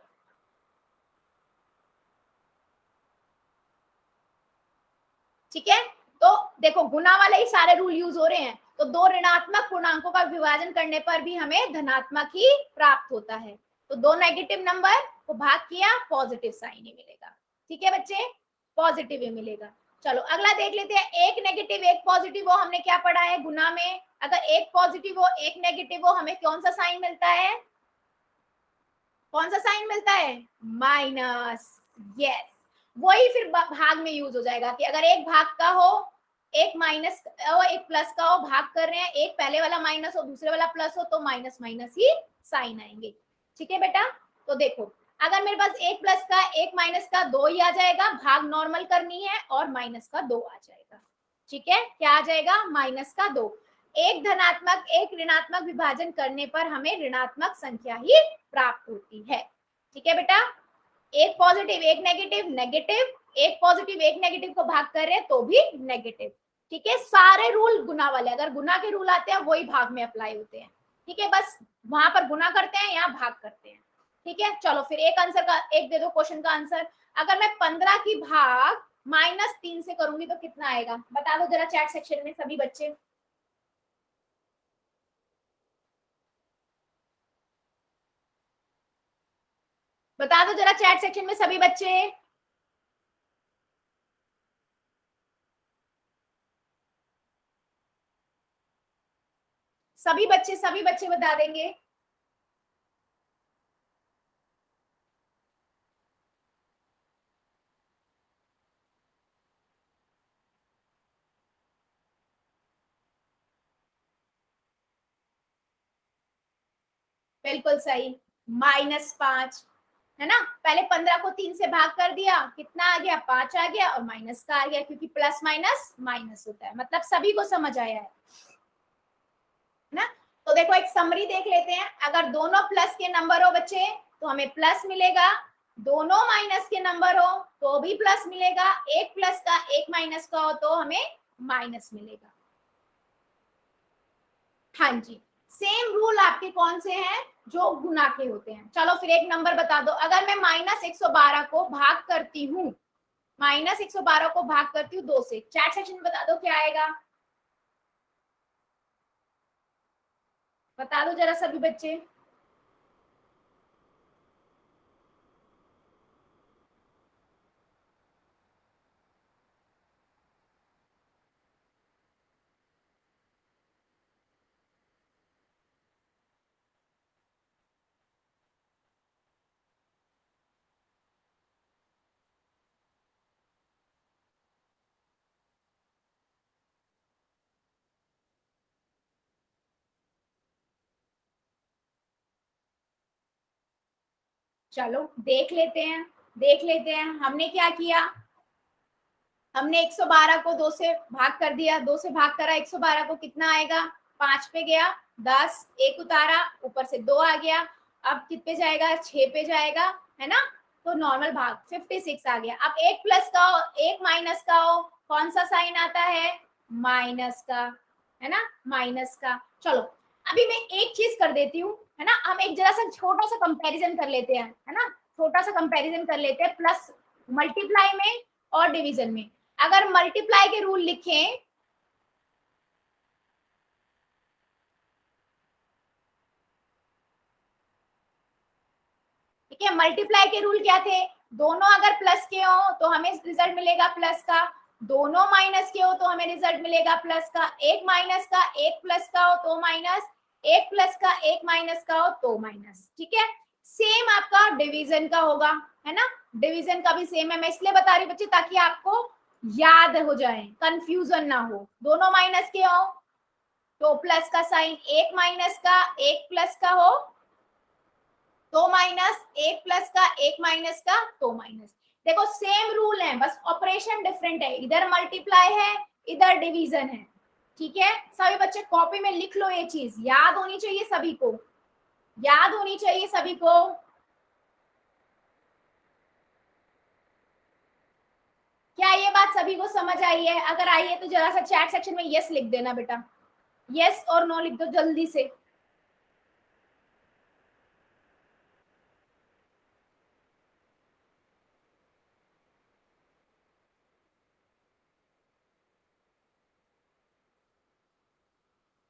ठीक है, तो देखो गुना वाले ही सारे रूल यूज हो रहे हैं, तो दो ऋणात्मक पूर्णांकों का विभाजन करने पर भी हमें धनात्मक ही प्राप्त होता है। तो दो नेगेटिव नंबर को भाग किया, पॉजिटिव साइन ही मिलेगा। ठीक है बच्चे, पॉजिटिव ही मिलेगा। चलो अगला देख लेते हैं, एक नेगेटिव एक पॉजिटिव हो, हमने क्या पढ़ा है गुना में, अगर एक पॉजिटिव हो एक नेगेटिव हो हमें कौन सा साइन मिलता है, कौन सा साइन मिलता है, माइनस। यस, वही फिर भाग में यूज हो जाएगा कि अगर एक भाग का हो, एक माइनस हो एक प्लस का हो, भाग कर रहे हैं, एक पहले वाला माइनस हो दूसरे वाला प्लस हो तो माइनस माइनस ही साइन आएंगे। ठीक है बेटा, तो देखो अगर मेरे पास एक प्लस का एक माइनस का 2 ही आ जाएगा, भाग नॉर्मल करनी है और माइनस का 2 आ जाएगा। ठीक है, क्या आ जाएगा, माइनस का 2। एक धनात्मक एक ऋणात्मक विभाजन करने पर हमें ऋणात्मक संख्या ही प्राप्त होती है। ठीक है बेटा, एक पॉजिटिव एक नेगेटिव, नेगेटिव एक पॉजिटिव एक नेगेटिव को भाग कर रहे हैं तो भी नेगेटिव। ठीक है, सारे रूल गुना वाले, अगर गुना के रूल आते हैं वही भाग में अप्लाई होते हैं। ठीक है, बस वहां पर गुना करते हैं, यहाँ भाग करते हैं। ठीक है, चलो फिर एक आंसर का एक दे दो क्वेश्चन का आंसर। अगर मैं 15 की भाग -3 से करूंगी तो कितना आएगा, बता दो जरा चैट सेक्शन में सभी बच्चे। बता दो जरा चैट सेक्शन में सभी बच्चे। सभी बच्चे बता देंगे। बिल्कुल सही, -5 है ना। पहले 15 को 3 से भाग कर दिया, कितना आ गया, 5 आ गया और माइनस का आ गया, क्योंकि प्लस माइनस माइनस होता है। मतलब सभी को समझ आया है ना। तो देखो एक समरी देख लेते हैं, अगर दोनों प्लस के नंबर हो बच्चे तो हमें प्लस मिलेगा, दोनों माइनस के नंबर हो तो भी प्लस मिलेगा, एक प्लस का एक माइनस का हो तो हमें माइनस मिलेगा। हाँ जी, सेम रूल आपके कौन से हैं, जो गुना के होते हैं। चलो फिर एक नंबर बता दो, अगर मैं -112 को भाग करती हूँ, -112 को भाग करती हूँ 2 से, चैट सेक्शन में बता दो क्या आएगा, बता दो जरा सभी बच्चे। चलो देख लेते हैं, देख लेते हैं हमने क्या किया। हमने 112 को 2 से भाग कर दिया, 2 से भाग करा 112 को, कितना आएगा, 5 पे गया, 10 एक उतारा, ऊपर से 2 आ गया, अब कित पे जाएगा, 6 पे जाएगा, है ना। तो नॉर्मल भाग 56 आ गया। अब एक प्लस का हो एक माइनस का हो, कौन सा साइन आता है, माइनस का, है ना, माइनस का। चलो अभी मैं एक चीज कर देती हूँ, है ना, हम एक जरा सा छोटा सा कंपैरिजन कर लेते हैं, है ना, छोटा सा कंपैरिजन कर लेते हैं प्लस मल्टीप्लाई में और डिवीजन में। अगर मल्टीप्लाई के रूल लिखें, ठीक है, मल्टीप्लाई के रूल क्या थे, दोनों अगर प्लस के हो तो हमें रिजल्ट मिलेगा प्लस का, दोनों माइनस के हो तो हमें रिजल्ट मिलेगा प्लस का, एक माइनस का एक प्लस का हो तो माइनस, एक प्लस का एक माइनस का हो तो माइनस। ठीक है, सेम आपका डिवीजन का होगा, है ना, डिवीजन का भी सेम है। मैं इसलिए बता रही हूँ बच्चे ताकि आपको याद हो जाए, कंफ्यूजन ना हो। दोनों माइनस के हो तो प्लस का साइन, एक माइनस का एक प्लस का हो तो माइनस, एक प्लस का एक माइनस का तो माइनस। देखो सेम रूल है, बस ऑपरेशन डिफरेंट है, इधर मल्टीप्लाई है इधर डिवीजन है। ठीक है, सभी बच्चे कॉपी में लिख लो, ये चीज याद होनी चाहिए सभी को, याद होनी चाहिए सभी को। क्या ये बात सभी को समझ आई है? अगर आई है तो जरा सा चैट सेक्शन में यस लिख देना बेटा, यस और नो लिख दो जल्दी से।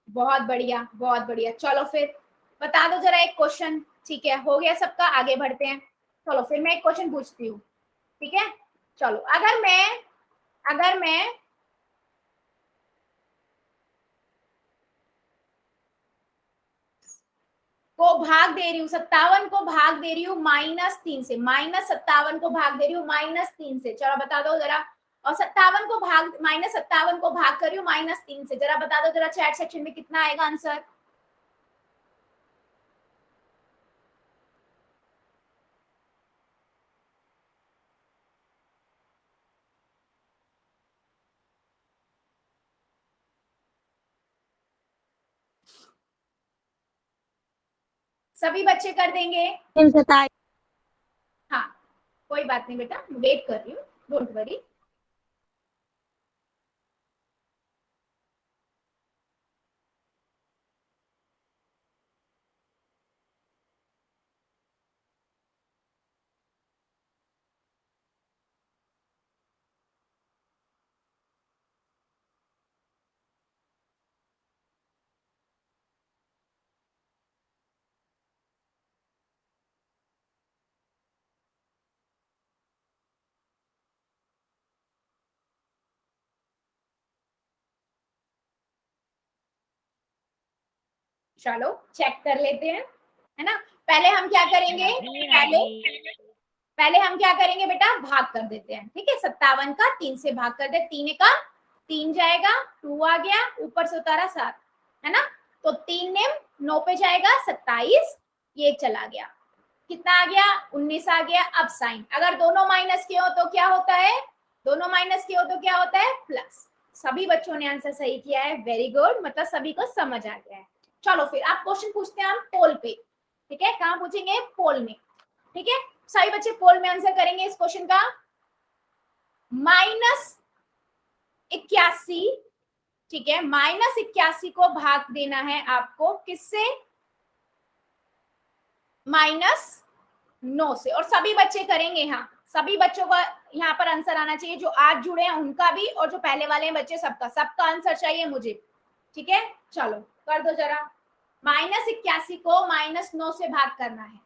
बहुत बढ़िया, बहुत बढ़िया। चलो फिर बता दो जरा एक क्वेश्चन। ठीक है, हो गया सबका, आगे बढ़ते हैं। चलो फिर मैं एक क्वेश्चन पूछती हूँ। ठीक है, चलो अगर मैं को भाग दे रही हूँ, 57 को भाग दे रही हूँ -3 से, -57 को भाग दे रही हूँ -3 से, चलो बता दो जरा। और 57 को भाग -57 को भाग कर रही हूँ -3 से, जरा बता दो जरा चैट सेक्शन में कितना आएगा आंसर। सभी बच्चे कर देंगे? 327। हाँ, कोई बात नहीं बेटा, वेट कर रही हूँ, डोंट वरी। चलो चेक कर लेते हैं, है ना। पहले हम क्या करेंगे, पहले हम क्या करेंगे बेटा, भाग कर देते हैं। ठीक है, 57 का 3 से भाग कर दे, 3 का 3 जाएगा, 2 आ गया, ऊपर से उतारा 7, है ना। तो 3 ने 9 पे जाएगा 27, ये चला गया, कितना आ गया 19 आ गया। अब साइन, अगर दोनों माइनस के हो तो क्या होता है, दोनों माइनस के हो तो क्या होता है, प्लस। सभी बच्चों ने आंसर सही किया है, वेरी गुड, मतलब सभी को समझ आ गया है। चलो फिर आप क्वेश्चन पूछते हैं हम पोल पे। ठीक है, कहाँ पूछेंगे, पोल में। ठीक है, सभी बच्चे पोल में आंसर करेंगे इस क्वेश्चन का। -81, ठीक है, -81 को भाग देना है आपको किससे, -9 से। और सभी बच्चे करेंगे, हाँ सभी बच्चों का यहाँ पर आंसर आना चाहिए, जो आज जुड़े हैं उनका भी, और जो पहले वाले हैं बच्चे सबका, सबका आंसर चाहिए मुझे। ठीक है, चलो कर दो जरा। -81 को -9 से भाग करना है।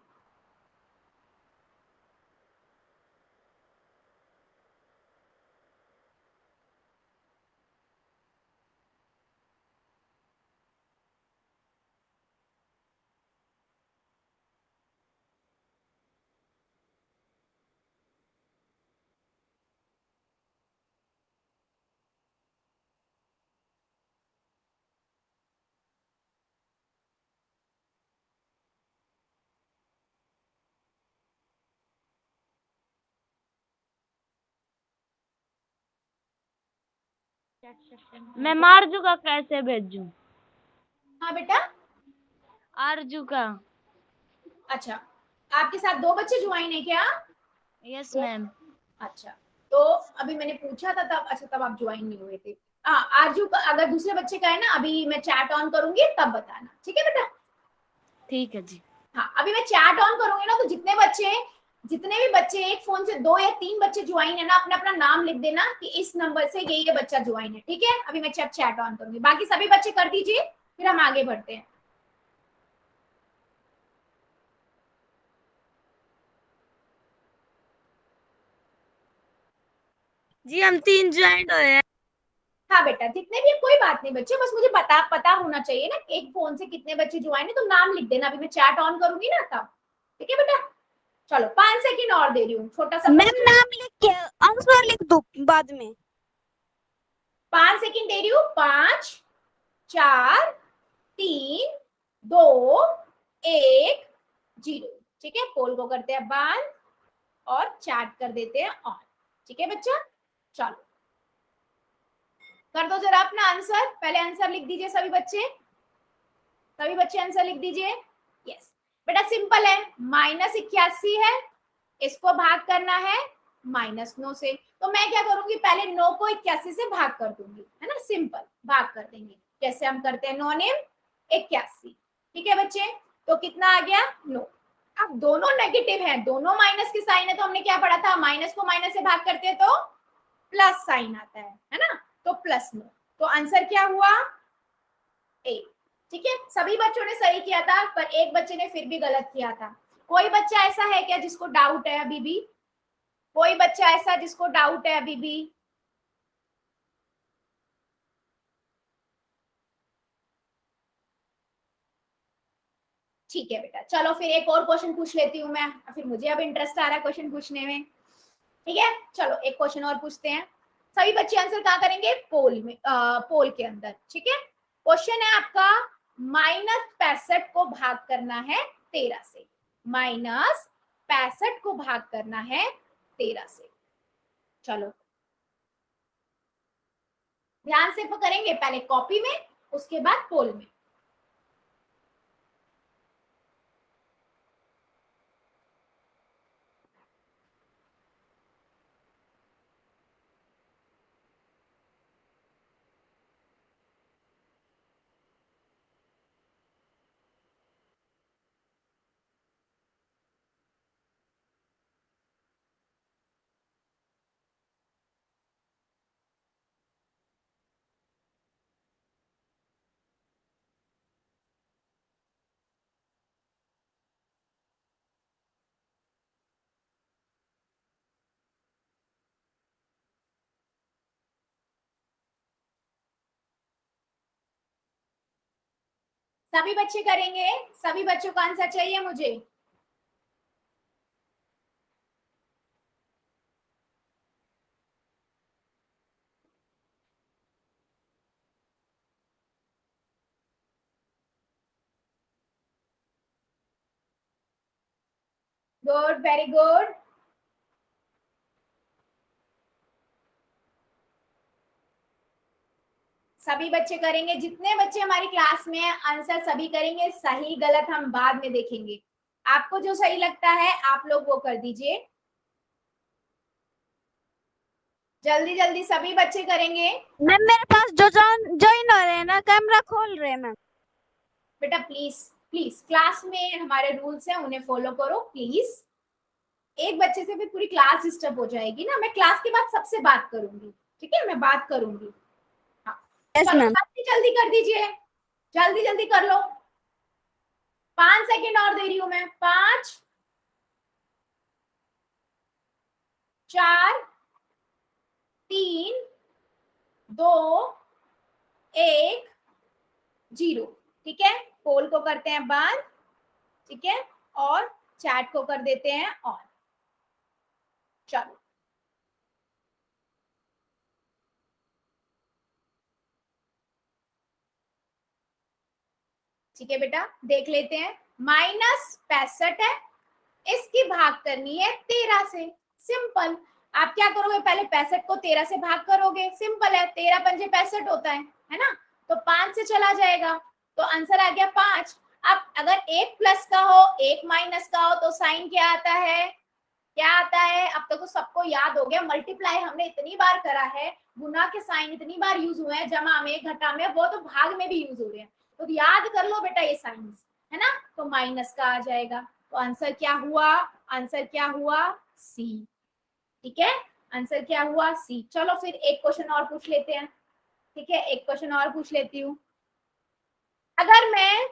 मैं आरजू का कैसे भेजूं? हाँ बेटा, आरजू का। अच्छा, आपके साथ 2 बच्चे ज्वाइन है क्या? Yes ma'am. अच्छा, तो अभी मैंने पूछा था तब, अच्छा तब आप ज्वाइन नहीं हुए थे। हाँ, आरजू का अगर दूसरे बच्चे का है ना, अभी मैं चैट ऑन करूंगी तब बताना, ठीक है बेटा। ठीक है जी। हाँ, अभी मैं चैट ऑन करूंगी ना, तो जितने भी बच्चे एक फोन से 2 या 3 बच्चे ज्वाइन है ना, अपना अपना नाम लिख देना कि इस नंबर से ये बच्चा ज्वाइन है। ठीक है, अभी मैं चैट ऑन करूंगी, बाकी सभी बच्चे कर दीजिए, फिर हम आगे बढ़ते हैं। जी हम 3 ज्वाइन हुए हैं। हाँ बेटा, जितने भी, कोई बात नहीं बच्चे, बस मुझे पता होना चाहिए ना एक फोन से कितने बच्चे ज्वाइन है, तो नाम लिख देना, अभी मैं चैट ऑन करूंगी ना तब। ठीक है बेटा, चलो 5 सेकंड और दे रही हूँ, छोटा सा मैम नाम लिख के आंसर लिख दो बाद में। 5 सेकंड दे रही हूँ, 5 4 3 2 1 0। ठीक है, पोल को करते हैं बंद और चैट कर देते हैं ऑन। ठीक है बच्चा, चलो कर दो जरा अपना आंसर, पहले आंसर लिख दीजिए सभी बच्चे, सभी बच्चे आंसर लिख दीजिए। यस बेटा सिंपल है, -81 है, इसको भाग करना है -9 से, तो मैं क्या करूंगी पहले 9 को 81 से भाग कर दूंगी, है ना, सिंपल भाग कर देंगे जैसे हम करते हैं 9 ने 81। ठीक है बच्चे, तो कितना आ गया 9। अब दोनों नेगेटिव है, दोनों माइनस की साइन है, तो हमने क्या पढ़ा था, माइनस को माइनस से भाग करते हैं तो प्लस साइन आता है ना, तो +9, तो आंसर क्या हुआ 8। ठीक है, सभी बच्चों ने सही किया था, पर एक बच्चे ने फिर भी गलत किया था। कोई बच्चा ऐसा है क्या जिसको डाउट है अभी भी? कोई बच्चा ऐसा जिसको डाउट है अभी भी? ठीक है बेटा, चलो फिर एक और क्वेश्चन पूछ लेती हूँ मैं, फिर मुझे अब इंटरेस्ट आ रहा है क्वेश्चन पूछने में। ठीक है, चलो एक क्वेश्चन और पूछते हैं। सभी बच्चे आंसर कहाँ करेंगे, पोल में, पोल के अंदर। ठीक है, क्वेश्चन है आपका, -65 को भाग करना है 13 से, -65 को भाग करना है 13 से। चलो ध्यान से करेंगे, पहले कॉपी में उसके बाद पोल में। सभी बच्चे करेंगे, सभी बच्चों का आंसर चाहिए मुझे। Good, very good. सभी बच्चे करेंगे, जितने बच्चे हमारी क्लास में हैं आंसर सभी करेंगे, सही गलत हम बाद में देखेंगे। आपको जो सही लगता है आप लोग वो कर दीजिए, जल्दी जल्दी सभी बच्चे करेंगे। मैम मेरे पास जो ज्वाइन हो रहे हैं ना, कैमरा खोल रहे हैं मैम। बेटा प्लीज प्लीज, क्लास में हमारे रूल्स हैं, उन्हें फॉलो करो प्लीज। एक बच्चे से फिर पूरी क्लास डिस्टर्ब हो जाएगी ना, मैं क्लास के बाद सबसे बात करूंगी। ठीक है, मैं बात करूंगी। हाँ यस चलो मैम। जल्दी जल्दी कर दीजिए, जल्दी जल्दी कर लो। 5 सेकेंड और दे रही हूं मैं, 5 4 3 2 1 0। ठीक है, पोल को करते हैं बंद। ठीक है, और चैट को कर देते हैं ऑन। चलो ठीक है बेटा, देख लेते हैं। -65 है, इसकी भाग करनी है 13 से। सिंपल, आप क्या करोगे, पहले 65 को 13 से भाग करोगे, सिंपल है, 13 पंजे 65 होता है ना, तो 5 से चला जाएगा, तो आंसर आ गया 5। अब अगर एक प्लस का हो एक माइनस का हो तो साइन क्या आता है, क्या आता है, अब तक तो सबको याद हो गया, मल्टीप्लाई हमने इतनी बार करा है, गुना के साइन इतनी बार यूज हुए हैं, जमा में घटा में, वो तो भाग में भी यूज हो रहे हैं, तो याद कर लो बेटा ये साइंस, है ना, तो माइनस का आ जाएगा, तो आंसर क्या हुआ, आंसर क्या हुआ सी। ठीक है, आंसर क्या हुआ सी। चलो फिर एक क्वेश्चन और पूछ लेते हैं। ठीक है, एक क्वेश्चन और पूछ लेती हूँ। अगर मैं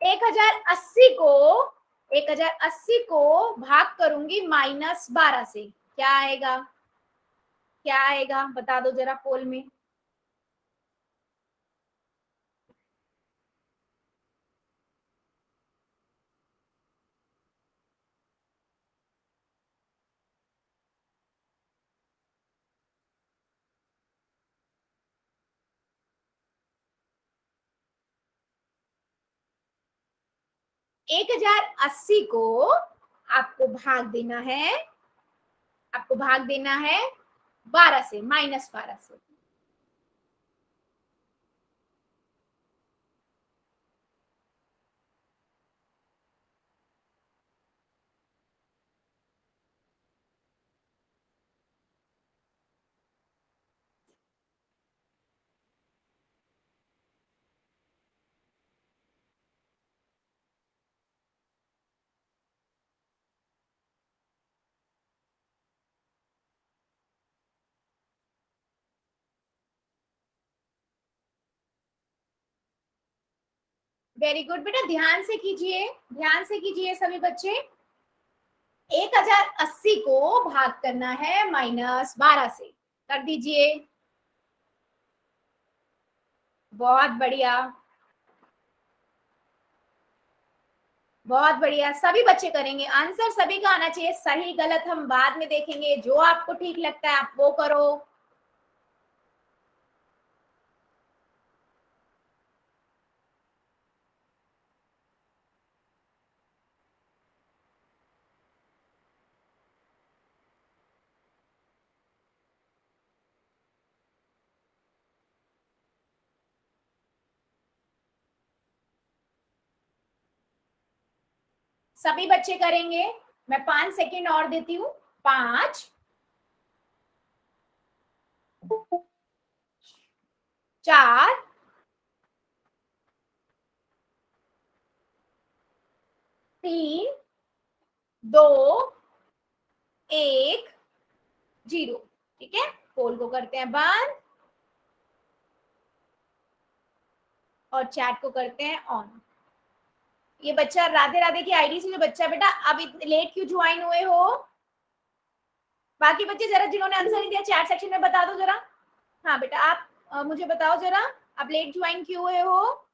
1080 को भाग करूंगी -12 से, क्या आएगा, क्या आएगा बता दो जरा पोल में। एक 1080 को आपको भाग देना है, आपको भाग देना है 12 से, -12 से। वेरी गुड बेटा, ध्यान से कीजिए, ध्यान से कीजिए सभी बच्चे। 1080 को भाग करना है -12 से, कर दीजिए। बहुत बढ़िया, बहुत बढ़िया, सभी बच्चे करेंगे। आंसर सभी का आना चाहिए, सही गलत हम बाद में देखेंगे, जो आपको ठीक लगता है आप वो करो। सभी बच्चे करेंगे, मैं 5 सेकेंड और देती हूँ। 5, 4, 3, 2, 1, 0। ठीक है, पोल को करते हैं बंद और चैट को करते हैं ऑन। ये बच्चा राधे राधे की आईडी से जो बच्चा बेटा अब इतने लेट क्यों ज्वाइन हुए हो? बाकी बच्चे जरा जिन्होंने आंसर नहीं दिया चैट सेक्शन में बता दो जरा। हाँ बेटा, आप मुझे बताओ जरा, आप लेट ज्वाइन क्यों हुए हो?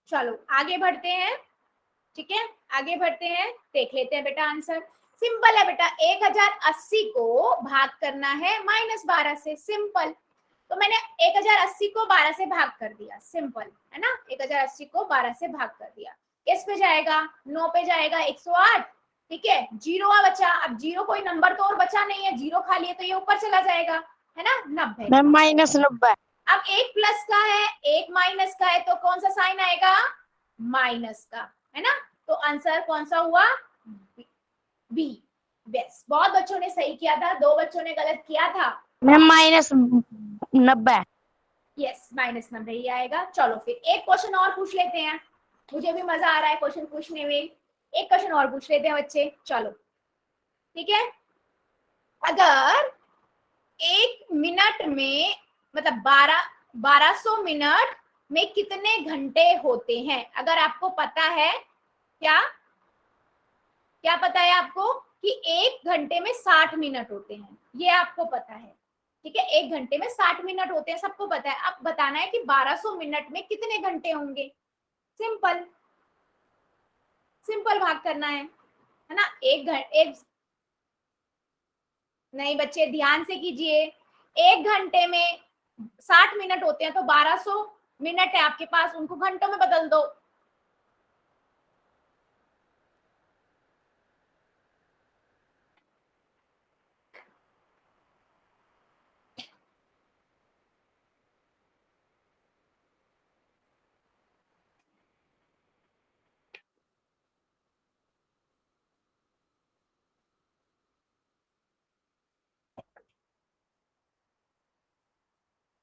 चलो आगे बढ़ते हैं, ठीक है, आगे बढ़ते हैं, देख लेते हैं बेटा आंसर। सिंपल है बेटा, 1080 को भाग करना है -12 से, सिंपल। तो मैंने 1080 को 12 से भाग कर दिया, सिंपल है ना। 1080 को 12 से भाग कर दिया, किस पे जाएगा? 9 पे जाएगा, 108। ठीक है, 0 बचा, अब 0 कोई नंबर तो और बचा नहीं है, 0 खाली है तो ये ऊपर चला जाएगा, है ना, 90। मैम -90। अब एक प्लस का है, एक माइनस का है, तो कौन सा साइन आएगा? माइनस का, है ना। तो आंसर कौन सा हुआ? बी। बस, बहुत बच्चों ने सही किया था, 2 बच्चों ने गलत किया था। मैम -90। यस, -90 ही आएगा। चलो फिर एक क्वेश्चन और पूछ लेते हैं, मुझे भी मजा आ रहा है क्वेश्चन पूछने में। एक क्वेश्चन और पूछ लेते हैं बच्चे, चलो ठीक है। अगर 1 मिनट में, मतलब 1200 मिनट में कितने घंटे होते हैं? अगर आपको पता है, क्या क्या पता है आपको कि 1 घंटे में 60 मिनट होते हैं, ये आपको पता है, ठीक है। 1 घंटे में 60 मिनट होते हैं, सबको पता है। अब बताना है कि 1200 मिनट में कितने घंटे होंगे। सिंपल, सिंपल भाग करना है ना। एक नहीं बच्चे, ध्यान से कीजिए। 1 घंटे में 60 मिनट होते हैं, तो 1200 मिनट है आपके पास, उनको घंटों में बदल दो।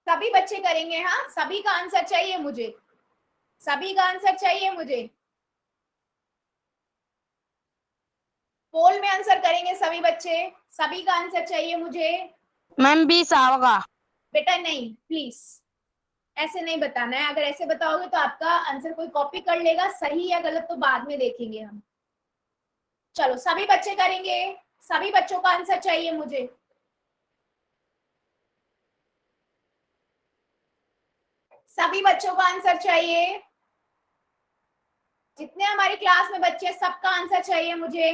सभी बच्चे करेंगे, हाँ, सभी का आंसर चाहिए मुझे, सभी का आंसर चाहिए मुझे। पोल में आंसर करेंगे सभी बच्चे, सभी का आंसर चाहिए मुझे। मैम 20 होगा। बेटा नहीं, प्लीज ऐसे नहीं बताना है, अगर ऐसे बताओगे तो आपका आंसर कोई कॉपी कर लेगा, सही या गलत तो बाद में देखेंगे हम। चलो सभी बच्चे करेंगे, सभी बच्चों का आंसर चाहिए मुझे। सभी बच्चों का आंसर चाहिए, जितने हमारी क्लास में बच्चे सबका आंसर चाहिए मुझे।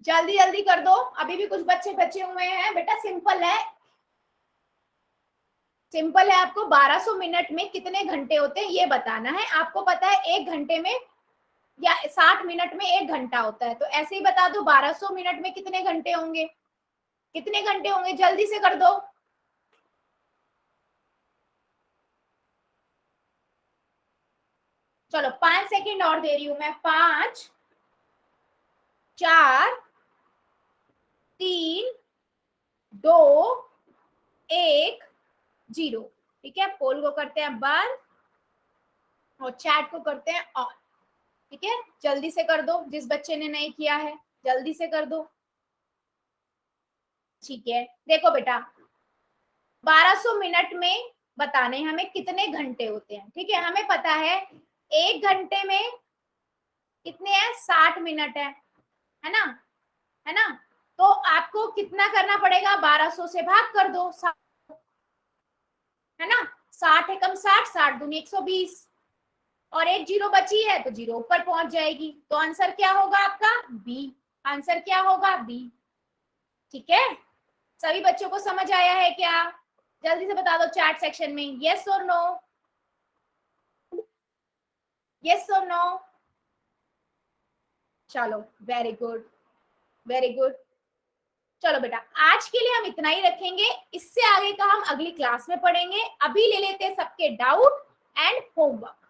जल्दी जल्दी कर दो, अभी भी कुछ बच्चे बचे हुए हैं बेटा। सिंपल है, सिंपल है, आपको 1200 मिनट में कितने घंटे होते हैं ये बताना है। आपको पता है 1 घंटे में या 60 मिनट में 1 घंटा होता है, तो ऐसे ही बता दो 1200 मिनट में कितने घंटे होंगे, कितने घंटे होंगे, जल्दी से कर दो। चलो 5 सेकेंड और दे रही हूं मैं, 5, 4 3 2 1 0। ठीक है, पोल को करते हैं बंद और चैट को करते हैं ऑन। ठीक है, जल्दी से कर दो, जिस बच्चे ने नहीं किया है जल्दी से कर दो। ठीक है, देखो बेटा 1200 मिनट में बताने हमें कितने घंटे होते हैं। ठीक है, हमें पता है 1 घंटे में कितने हैं, 60 मिनट है ना, है ना। तो आपको कितना करना पड़ेगा, 1200 से भाग कर दो, है ना। 60 एकम 60, 60 दूनी 120 और एक जीरो बची है तो जीरो ऊपर पहुंच जाएगी। तो आंसर क्या होगा आपका, बी। आंसर क्या होगा, बी। ठीक है, सभी बच्चों को समझ आया है क्या? जल्दी से बता दो चैट सेक्शन में, यस और नो, यस और नो। चलो, वेरी गुड, वेरी गुड। चलो बेटा, आज के लिए हम इतना ही रखेंगे, इससे आगे का हम अगली क्लास में पढ़ेंगे। अभी ले लेते हैं सबके डाउट एंड होमवर्क।